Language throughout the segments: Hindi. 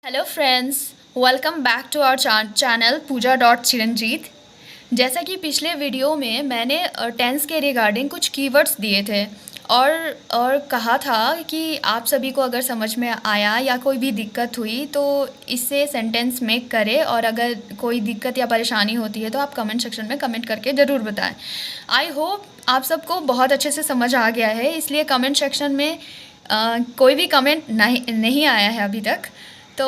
Hello friends, welcome back to our channel Pooja dot Chiranjeet. जैसा कि पिछले वीडियो में मैंने टेंस के रिगार्डिंग कुछ कीवर्ड्स दिए थे और कहा था कि आप सभी को अगर समझ में आया या कोई भी दिक्कत हुई तो इससे सेंटेंस मेक करें, और अगर कोई दिक्कत या परेशानी होती है तो आप कमेंट सेक्शन में कमेंट करके ज़रूर बताएं। आई होप आप सबको बहुत अच्छे से समझ आ गया है, इसलिए कमेंट सेक्शन में कोई भी कमेंट नहीं आया है अभी तक। तो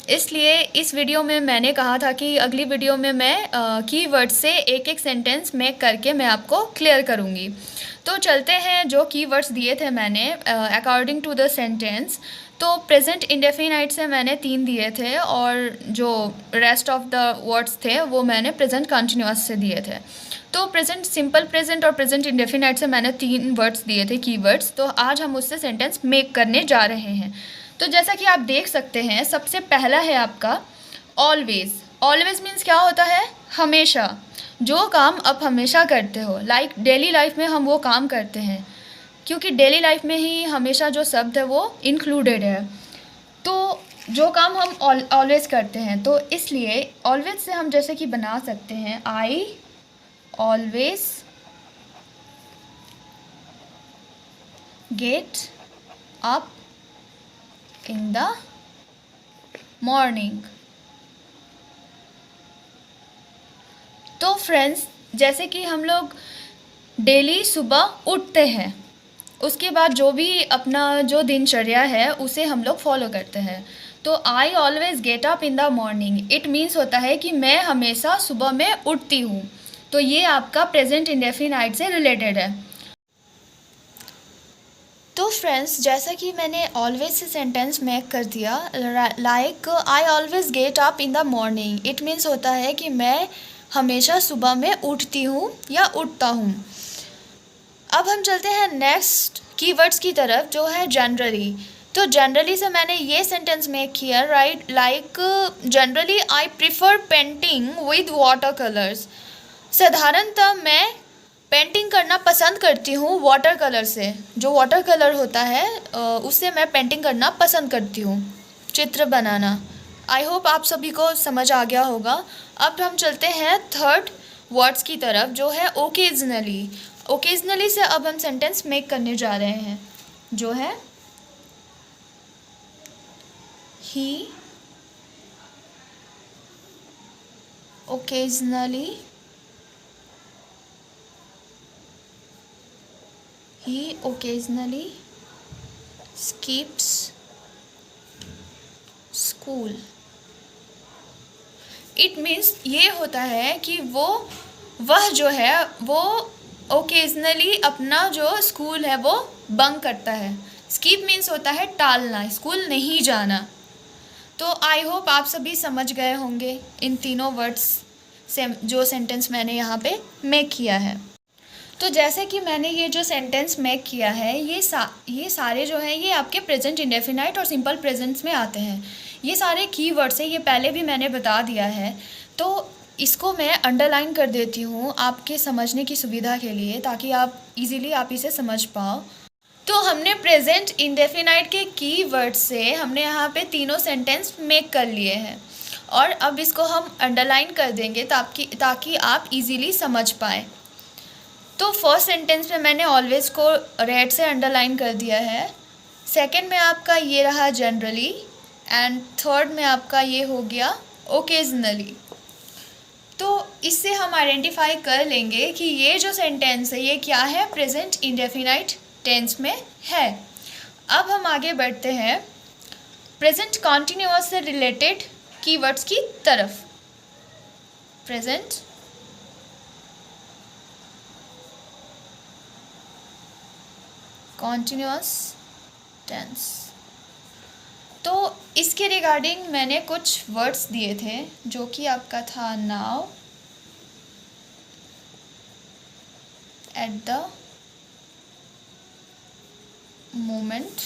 इसलिए इस वीडियो में मैंने कहा था कि अगली वीडियो में मैं कीवर्ड से एक एक सेंटेंस मेक करके मैं आपको क्लियर करूँगी। तो चलते हैं, जो कीवर्ड्स दिए थे मैंने अकॉर्डिंग टू द सेंटेंस। तो प्रेजेंट इंडेफिनाइट से मैंने 3 दिए थे, और जो रेस्ट ऑफ द वर्ड्स थे वो मैंने प्रेजेंट कंटिन्यूअस से दिए थे। तो प्रेजेंट सिंपल प्रेजेंट और प्रेजेंट इंडेफिनाइट से मैंने 3 वर्ड्स दिए थे कीवर्ड्स। तो आज हम उससे सेंटेंस मेक करने जा रहे हैं। तो जैसा कि आप देख सकते हैं, सबसे पहला है आपका ऑलवेज। ऑलवेज मीन्स क्या होता है? हमेशा। जो काम आप हमेशा करते हो, लाइक डेली लाइफ में हम वो काम करते हैं, क्योंकि डेली लाइफ में ही हमेशा जो शब्द है वो इंक्लूडेड है। तो जो काम हम ऑलवेज करते हैं, तो इसलिए ऑलवेज से हम जैसे कि बना सकते हैं I always get up in the morning. तो फ्रेंड्स, जैसे कि हम लोग डेली सुबह उठते हैं, उसके बाद जो भी अपना जो दिनचर्या है उसे हम लोग फॉलो करते हैं। तो I always get up in the morning, it means होता है कि मैं हमेशा सुबह में उठती हूँ। तो ये आपका प्रेजेंट इंडेफिनाइट से रिलेटेड है। तो फ्रेंड्स, जैसा कि मैंने ऑलवेज से सेंटेंस मेक कर दिया, like I always get up in the morning, it means होता है कि मैं हमेशा सुबह में उठती हूँ या उठता हूँ। अब हम चलते हैं नेक्स्ट कीवर्ड्स की तरफ, जो है जनरली। तो जनरली से मैंने ये सेंटेंस मेक किया, right, like generally I prefer painting with water colours. साधारणतः मैं पेंटिंग करना पसंद करती हूँ वाटर कलर से। जो वाटर कलर होता है उससे मैं पेंटिंग करना पसंद करती हूँ, चित्र बनाना। आई होप आप सभी को समझ आ गया होगा। अब हम चलते हैं थर्ड वर्ड्स की तरफ, जो है ओकेजनली। ओकेजनली से अब हम सेंटेंस मेक करने जा रहे हैं, जो है ही occasionally skips school. It means ये होता है कि वह जो है वो ओकेजनली अपना जो स्कूल है वो बंक करता है। स्किप मीन्स होता है टालना, स्कूल नहीं जाना। तो आई होप आप सभी समझ गए होंगे इन तीनों वर्ड्स से जो सेंटेंस मैंने यहाँ पे मेक किया है। तो जैसे कि मैंने ये जो सेंटेंस मेक किया है, ये सारे जो हैं ये आपके प्रेजेंट इंडेफिनाइट और सिंपल प्रेजेंट्स में आते हैं। ये सारे कीवर्ड्स हैं, ये पहले भी मैंने बता दिया है। तो इसको मैं अंडरलाइन कर देती हूँ आपके समझने की सुविधा के लिए, ताकि आप इजीली आप इसे समझ पाओ। तो हमने प्रेजेंट इंडेफिनाइट के कीवर्ड से हमने यहाँ पे तीनों सेंटेंस मेक कर लिए हैं, और अब इसको हम अंडरलाइन कर देंगे ताकि आप इजीली समझ पाएँ। तो फर्स्ट सेंटेंस में मैंने ऑलवेज को रेड से अंडरलाइन कर दिया है। सेकंड में आपका ये रहा जनरली, एंड थर्ड में आपका ये हो गया ओकेजनली। तो इससे हम आइडेंटिफाई कर लेंगे कि ये जो सेंटेंस है ये क्या है, प्रेजेंट इंडेफिनाइट टेंस में है। अब हम आगे बढ़ते हैं प्रेजेंट कॉन्टिन्यूअस से रिलेटेड कीवर्ड्स की तरफ। Present continuous tense. तो इसके रिगार्डिंग मैंने कुछ वर्ड्स दिए थे, जो कि आपका था नाउ, एट द मोमेंट,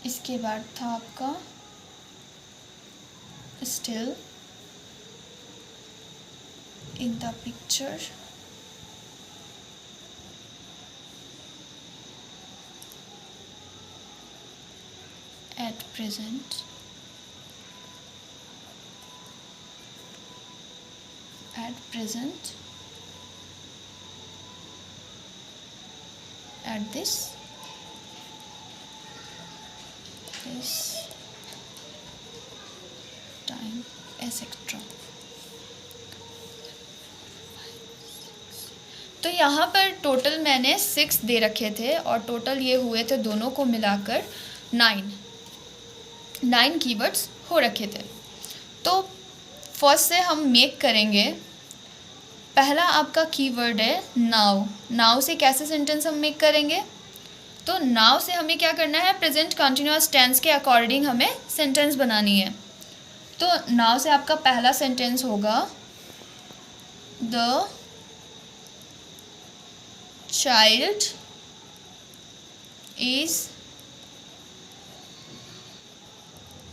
इसके बाद था आपका still, in the picture, at present, at present, at this time, etc. तो यहाँ पर टोटल मैंने 6 दे रखे थे और टोटल ये हुए थे दोनों को मिलाकर 9 कीवर्ड्स हो रखे थे। तो फर्स्ट से हम मेक करेंगे। पहला आपका कीवर्ड है नाउ। नाउ से कैसे सेंटेंस हम मेक करेंगे? तो नाउ से हमें क्या करना है, प्रेजेंट कंटिन्यूअस टेंस के अकॉर्डिंग हमें सेंटेंस बनानी है। तो नाउ से आपका पहला सेंटेंस होगा the child is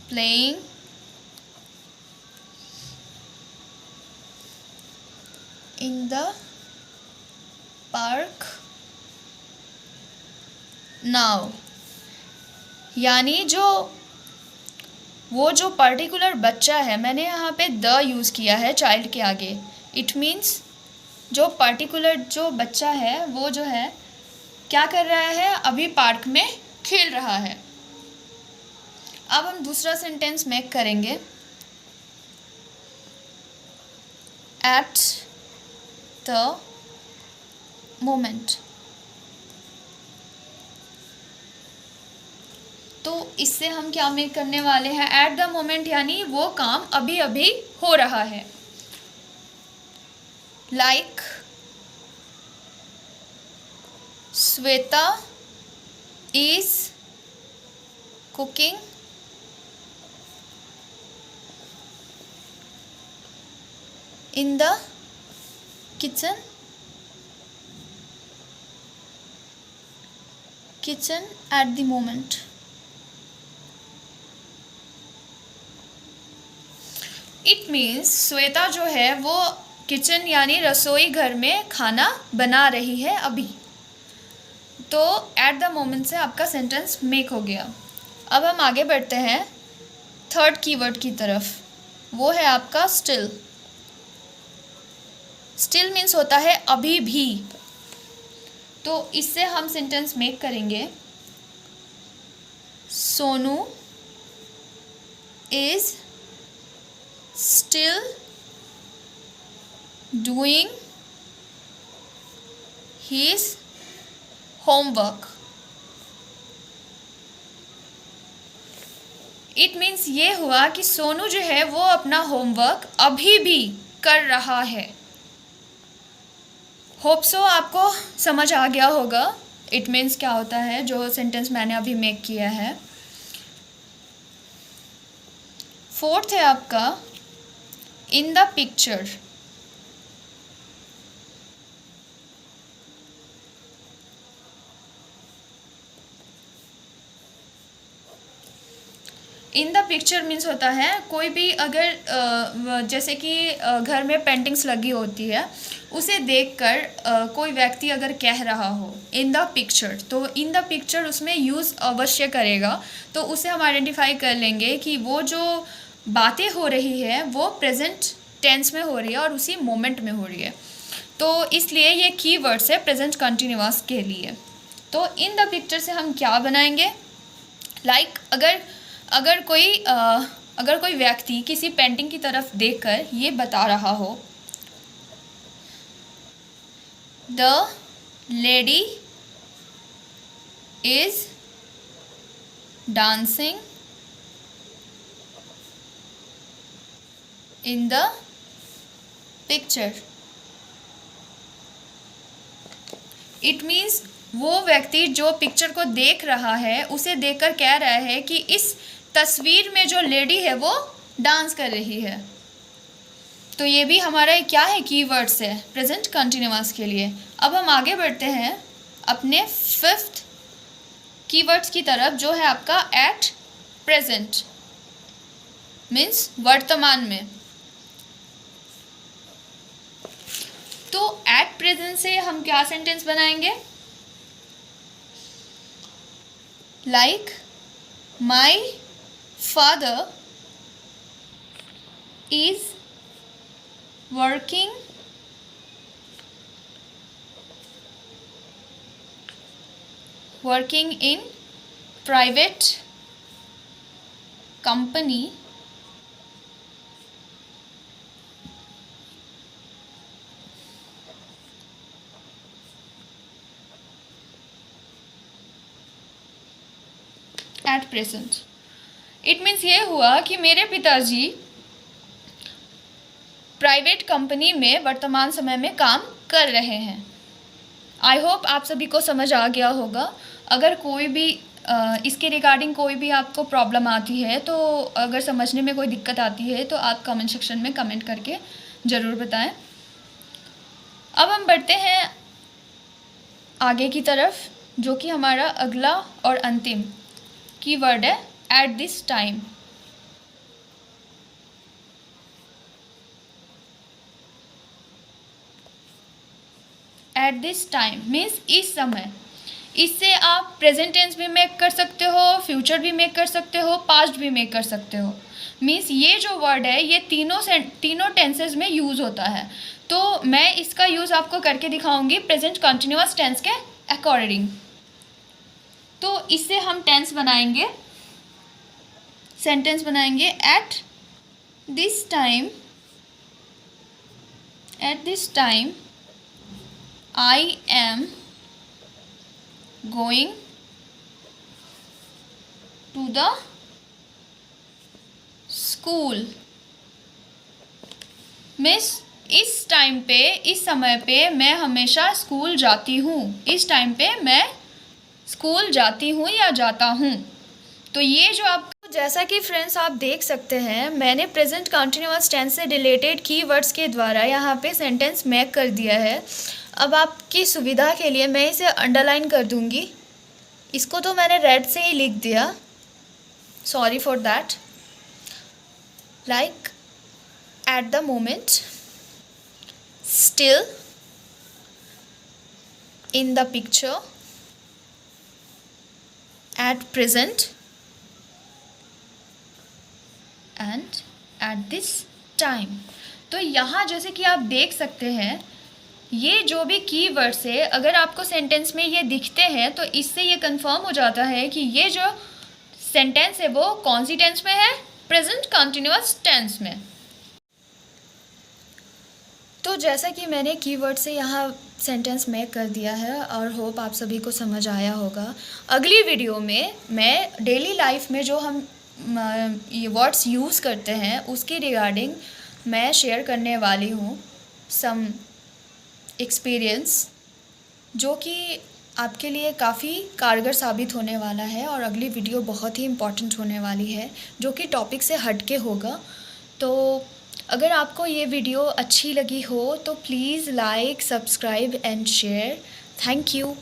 playing in the park now. यानी वो जो पर्टिकुलर बच्चा है, मैंने यहाँ पे द यूज़ किया है चाइल्ड के आगे। इट मीन्स जो पर्टिकुलर जो बच्चा है वो जो है क्या कर रहा है, अभी पार्क में खेल रहा है। अब हम दूसरा सेंटेंस मेक करेंगे। At the moment. तो इससे हम क्या मेक करने वाले हैं, एट द मोमेंट, यानी वो काम अभी अभी हो रहा है। Like Shweta is cooking in the kitchen at the moment. It means Shweta जो है वो किचन यानी रसोई घर में खाना बना रही है अभी। तो एट द मोमेंट से आपका सेंटेंस मेक हो गया। अब हम आगे बढ़ते हैं थर्ड कीवर्ड की तरफ। वो है आपका स्टिल। स्टिल मीन्स होता है अभी भी। तो इससे हम सेंटेंस मेक करेंगे Sonu is still doing his homework। It means ये हुआ कि सोनू जो है वो अपना होमवर्क अभी भी कर रहा है। होप सो आपको समझ आ गया होगा इट मीन्स क्या होता है, जो सेंटेंस मैंने अभी मेक किया है। फोर्थ है आपका in the picture. In the picture means होता है कोई भी अगर जैसे कि घर में पेंटिंग्स लगी होती है, उसे देखकर कोई व्यक्ति अगर कह रहा हो इन द पिक्चर, तो इन द पिक्चर उसमें यूज़ अवश्य करेगा। तो उसे हम आइडेंटिफाई कर लेंगे कि वो जो बातें हो रही है वो प्रेजेंट टेंस में हो रही है और उसी मोमेंट में हो रही है। तो इसलिए ये कीवर्ड्स है प्रेजेंट कंटिन्यूअस के लिए। तो इन द पिक्चर से हम क्या बनाएंगे, लाइक अगर कोई व्यक्ति किसी पेंटिंग की तरफ देखकर ये बता रहा हो the lady is dancing in the picture, it means वो व्यक्ति जो पिक्चर को देख रहा है उसे देखकर कह रहा है कि इस तस्वीर में जो लेडी है वो डांस कर रही है। तो ये भी हमारा क्या है, कीवर्ड्स है प्रेजेंट कंटिन्यूअस के लिए। अब हम आगे बढ़ते हैं अपने फिफ्थ कीवर्ड्स की तरफ, जो है आपका एट प्रेजेंट मीन्स वर्तमान में। तो एट प्रेजेंट से हम क्या सेंटेंस बनाएंगे, like my father is working in private company at present. It means ये हुआ कि मेरे पिताजी प्राइवेट कंपनी में वर्तमान समय में काम कर रहे हैं। आई होप आप सभी को समझ आ गया होगा। अगर कोई भी इसके रिगार्डिंग कोई भी आपको प्रॉब्लम आती है, तो अगर समझने में कोई दिक्कत आती है तो आप कमेंट सेक्शन में कमेंट करके ज़रूर बताएं। अब हम बढ़ते हैं आगे की तरफ, जो कि हमारा अगला और अंतिम कीवर्ड है at this time. At this time means इस समय। इससे आप प्रेजेंट टेंस भी मेक कर सकते हो, फ्यूचर भी मेक कर सकते हो, पास्ट भी मेक कर सकते हो। मीन्स ये जो वर्ड है ये तीनों टेंसेस में यूज़ होता है। तो मैं इसका यूज़ आपको करके दिखाऊंगी प्रेजेंट कंटिन्यूअस टेंस के अकॉर्डिंग। तो इससे हम टेंस बनाएंगे, सेंटेंस बनाएंगे at this time. At this time I am going to the school। Miss इस टाइम पे, इस समय पे मैं हमेशा स्कूल जाती हूँ। इस टाइम पे मैं स्कूल जाती हूँ या जाता हूँ। तो ये जो आप, जैसा कि फ्रेंड्स आप देख सकते हैं, मैंने प्रेजेंट कंटिन्यूअस टेंस से रिलेटेड कीवर्ड्स के द्वारा यहाँ पे सेंटेंस मेक कर दिया है। अब आपकी सुविधा के लिए मैं इसे अंडरलाइन कर दूंगी। इसको तो मैंने रेड से ही लिख दिया, sorry for that. Like at the moment, still, in the picture, at present and at this time. तो यहाँ जैसे कि आप देख सकते हैं, ये जो भी कीवर्ड्स है अगर आपको सेंटेंस में ये दिखते हैं तो इससे ये कंफर्म हो जाता है कि ये जो सेंटेंस है वो कौन सी टेंस में है, प्रेजेंट कंटिन्यूअस टेंस में। तो जैसा कि मैंने कीवर्ड से यहाँ सेंटेंस मेक कर दिया है और होप आप सभी को समझ आया होगा। अगली वीडियो में मैं डेली लाइफ में जो हम ये वर्ड्स यूज़ करते हैं उसकी रिगार्डिंग मैं शेयर करने वाली हूँ सम एक्सपीरियंस, जो कि आपके लिए काफ़ी कारगर साबित होने वाला है। और अगली वीडियो बहुत ही इम्पॉर्टेंट होने वाली है जो कि टॉपिक से हट के होगा। तो अगर आपको ये वीडियो अच्छी लगी हो तो please like, subscribe and share. Thank you.